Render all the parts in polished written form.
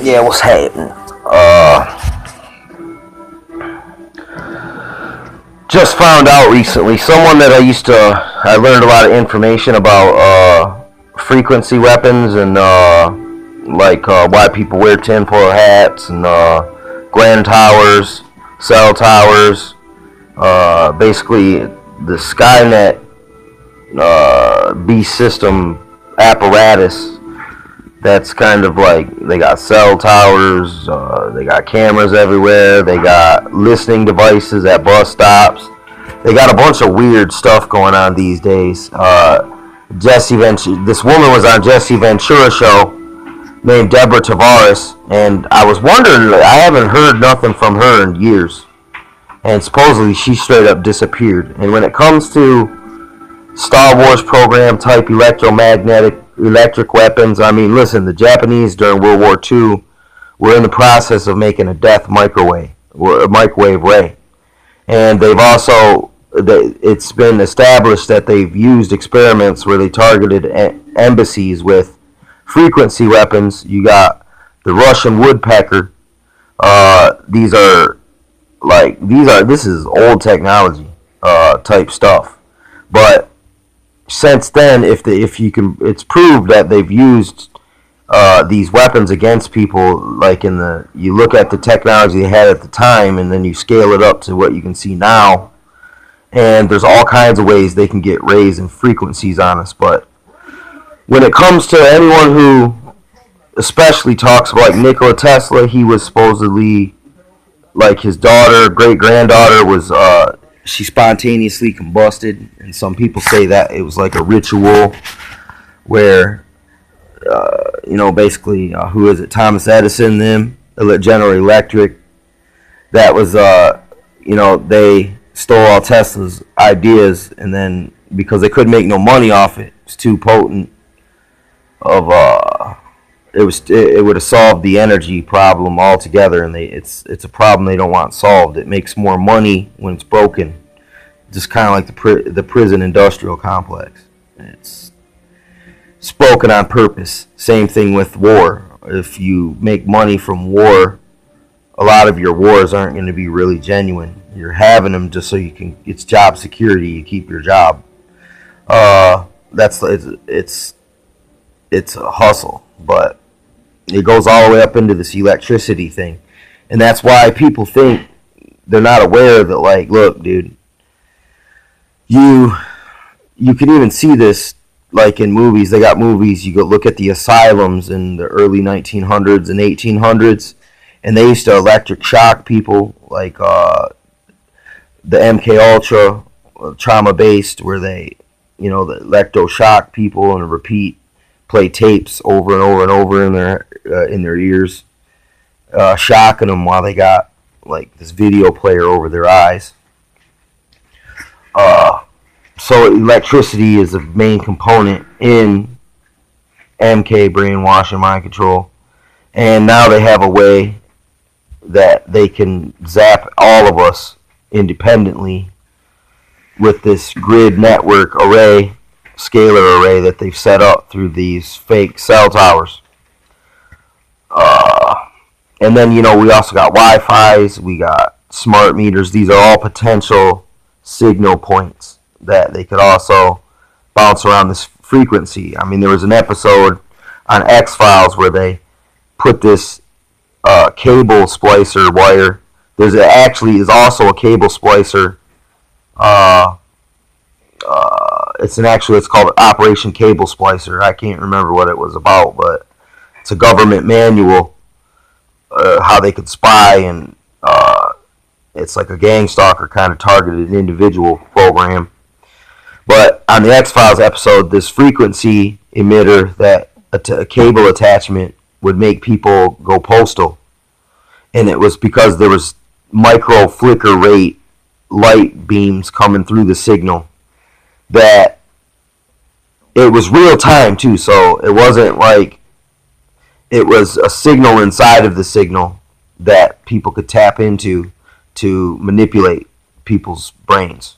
Yeah, what's happening? Just found out recently. Someone that I learned a lot of information about frequency weapons and why people wear tinfoil hats and Grand towers, cell towers. Basically, the Skynet B system apparatus. That's kind of like they got cell towers, they got cameras everywhere, they got listening devices at bus stops. They got a bunch of weird stuff going on these days. This woman was on Jesse Ventura show named Deborah Tavares, and I was wondering, I haven't heard nothing from her in years. And supposedly she straight up disappeared. And when it comes to Star Wars program type electric weapons. I mean, listen, the Japanese during World War II were in the process of making a death microwave ray. And they've also, it's been established that they've used experiments where they targeted embassies with frequency weapons. You got the Russian woodpecker. This is old technology type stuff. But since then, it's proved that they've used these weapons against people. Like you look at the technology they had at the time, and then you scale it up to what you can see now, and there's all kinds of ways they can get rays and frequencies on us. But when it comes to anyone who especially talks about like Nikola Tesla, he was supposedly like his great granddaughter was. She spontaneously combusted, and some people say that it was like a ritual where, basically, who is it? Thomas Edison, General Electric. That was, they stole all Tesla's ideas, and then because they couldn't make no money off it, it's too potent. It would have solved the energy problem altogether, and it's a problem they don't want solved. It makes more money when it's broken, just kind of like the prison industrial complex. It's spoken on purpose. Same thing with war. If you make money from war, a lot of your wars aren't going to be really genuine. You're having them just so you can. It's job security. You keep your job. It's a hustle, but it goes all the way up into this electricity thing. And that's why people think they're not aware that, like, look, dude, you can even see this, like, in movies. They got movies, you go look at the asylums in the early 1900s and 1800s, and they used to electric shock people, like the MK Ultra, trauma-based, where they, the electroshock people and play tapes over and over and over in their ears, shocking them while they got like this video player over their eyes. So electricity is a main component in MK brainwash and mind control, and now they have a way that they can zap all of us independently with this grid network array, scalar array that they've set up through these fake cell towers. And then, we also got Wi-Fi's, we got smart meters. These are all potential signal points that they could also bounce around this frequency. I mean, there was an episode on X-Files where they put this cable splicer wire. Actually is also a cable splicer. It's called Operation Cable Splicer. I can't remember what it was about, but it's a government manual how they could spy, and it's like a gang stalker kind of targeted individual program. But on the X-Files episode, this frequency emitter, that a cable attachment would make people go postal, and it was because there was micro flicker rate light beams coming through the signal, that it was real time too. So it wasn't like it was a signal inside of the signal that people could tap into to manipulate people's brains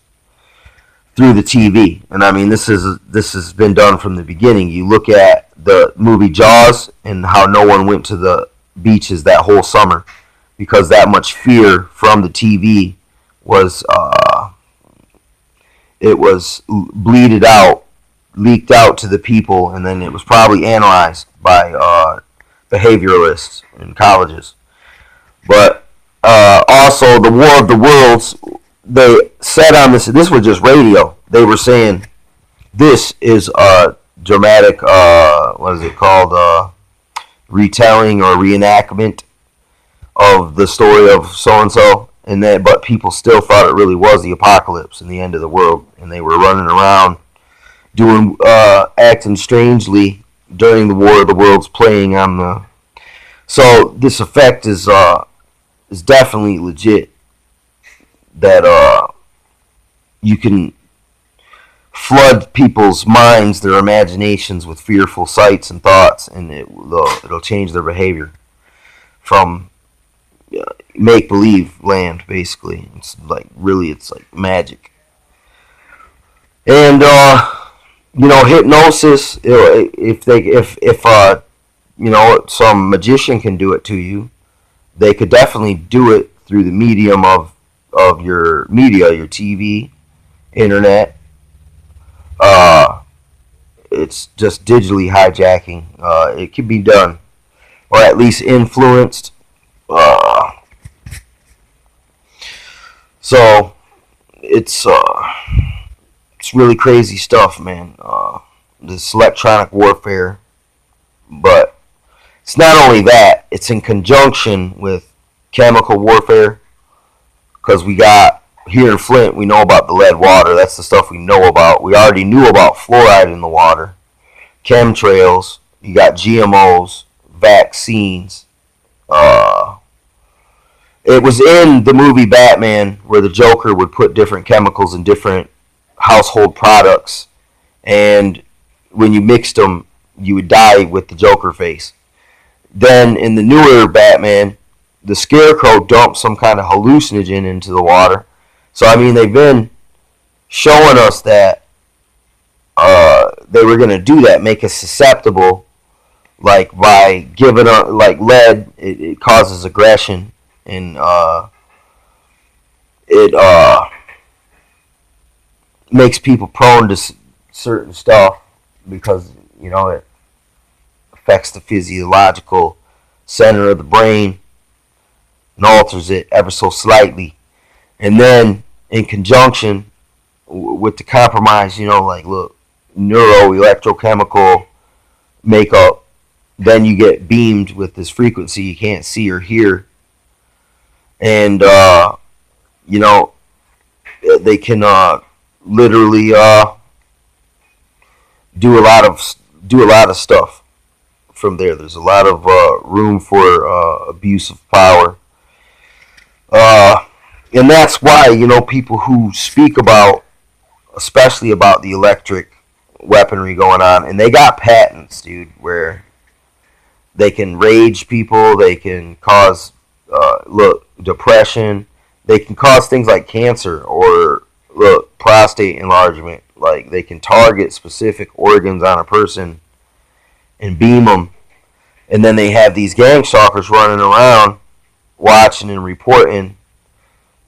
through the TV. And I mean, this has been done from the beginning. You look at the movie Jaws and how no one went to the beaches that whole summer because that much fear from the TV was it was bleeded out, leaked out to the people, and then it was probably analyzed by behavioralists in colleges. But also, the War of the Worlds, they said on this was just radio. They were saying this is a dramatic, what is it called, retelling or reenactment of the story of so and so, but people still thought it really was the apocalypse and the end of the world, and they were running around doing acting strangely during the War of the Worlds, playing on the. So this effect is definitely legit. That you can flood people's minds, their imaginations, with fearful sights and thoughts, and it'll change their behavior from make believe land. Basically, it's like magic. And hypnosis. If some magician can do it to you, they could definitely do it through the medium of your media, your TV, internet. It's just digitally hijacking. It can be done, or at least influenced. So it's really crazy stuff, man. This electronic warfare, but it's not only that. It's in conjunction with chemical warfare, because we got here in Flint, we know about the lead water. That's the stuff we know about. We already knew about fluoride in the water, chemtrails. You got GMOs, vaccines. It was in the movie Batman where the Joker would put different chemicals in different household products, and when you mixed them, you would die with the Joker face. Then in the newer Batman, the Scarecrow dumped some kind of hallucinogen into the water. So I mean, they've been showing us that they were going to do that, make us susceptible, like by giving like lead. It causes aggression, and it makes people prone to certain stuff because it affects the physiological center of the brain and alters it ever so slightly. And then in conjunction with the compromise, look, electrochemical makeup, then you get beamed with this frequency you can't see or hear. And they can literally do a lot of stuff from there. There's a lot of room for abuse of power. And that's why, people who speak about, especially about the electric weaponry going on, and they got patents, dude, where they can rage people, they can cause, depression, they can cause things like cancer or, prostate enlargement. Like, they can target specific organs on a person and beam them. And then they have these gang stalkers running around watching and reporting.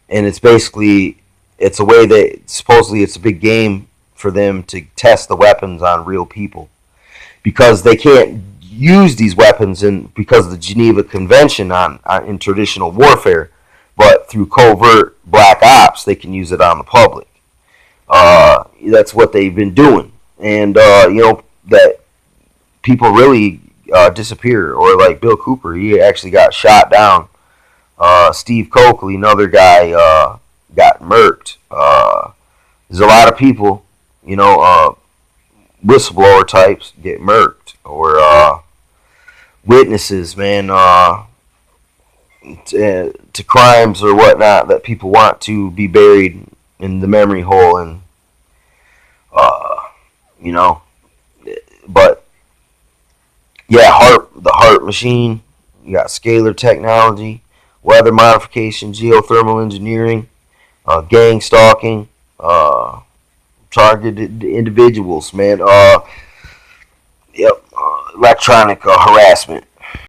And it's basically, it's a way that supposedly it's a big game for them to test the weapons on real people, because they can't use these weapons because of the Geneva Convention in traditional warfare, but through covert black ops they can use it on the public. That's what they've been doing, and that people really disappear, or like Bill Cooper, he actually got shot down. Steve Coakley, another guy, got murked. There's a lot of people, whistleblower types get murked, or witnesses, man, to crimes or whatnot that people want to be buried in the memory hole, and but yeah, the HAARP machine. You got scalar technology, weather modification, geothermal engineering, gang stalking, targeted individuals, man. Electronic harassment.